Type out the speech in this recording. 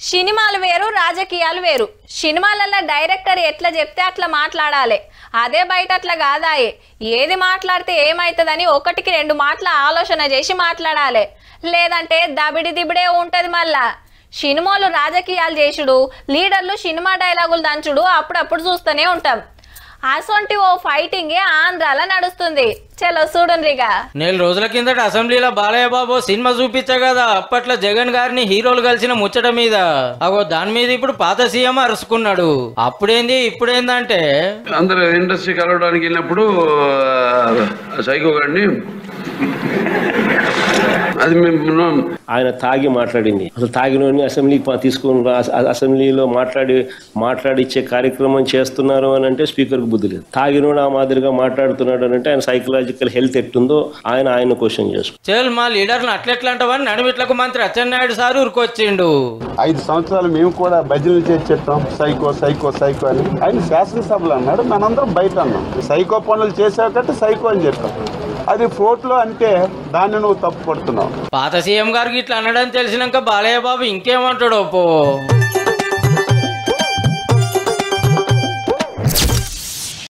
సినిమాలు వేరు రాజకీయాలు వేరు. సినిమాలలో డైరెక్టర్ ఎట్లా చెప్తే అట్లా మాట్లాడాలి. అదే బయట అట్లా కాదాయే. ఏది మాట్లాడితే ఏమవుతుందని ఒకటికి రెండు మాటల ఆలోచన చేసి మాట్లాడాలి. లేదంటే దబిడి దిబిడే ఉంటది. మళ్ళా సినిమాలు రాజకీయాలు చేసుడు, లీడర్లు సినిమా డైలాగులు దంచుడు అప్పుడప్పుడు చూస్తూనే ఉంటాం. అసొంటి ఓ ఫైటింగ్ ఆంధ్రాలో నడుస్తుంది. చలో చూడండిగా. నెల రోజుల కిందట అసెంబ్లీలో బాలయ్య బాబు సినిమా చూపించా కదా, అప్పట్లో జగన్ గారిని హీరోలు కలిసిన ముచ్చట మీద. అగో దాని మీద ఇప్పుడు పాత సీఎం అరుచుకున్నాడు. అప్పుడేంది ఇప్పుడేందంటే అందరూ ఇండస్ట్రీ కలవడానికి వెళ్ళినప్పుడు సైకో గారిని అది ఆయన తాగి మాట్లాడింది. అసలు తాగినోని అసెంబ్లీకి తీసుకుని అసెంబ్లీలో మాట్లాడిచ్చే కార్యక్రమం చేస్తున్నారు అని అంటే స్పీకర్కి బుద్ధి లేదు. తాగినోడు ఆ మాదిరిగా మాట్లాడుతున్నాడు అని అంటే ఆయన సైకలాజికల్ హెల్త్ ఎట్టుందో ఆయన క్వశ్చన్ చేసుకో. చల్ మా లీడర్లు అట్లెట్లంటావని నడిమిట్లకు మంత్రి అచ్చెన్నాయుడు సార్ ఊరుకొచ్చిండు. 5 సంవత్సరాలు మేము కూడా భజనలు చేసి చెప్పాం సైకో సైకో సైకో అని. ఆయన శాసనసభలో అన్నాడు, మనందరం బయట అన్నాం. సైకో పనులు చేసావు సైకో అని చెప్పాం. అది ఫోటోలో అంటే దాన్ని నువ్వు తప్పు పడుతున్నావు. పాత సీఎం గారికి ఇట్లా అనడం తెలిసినాక బాలయ్య బాబు ఇంకేమంటాడో పో.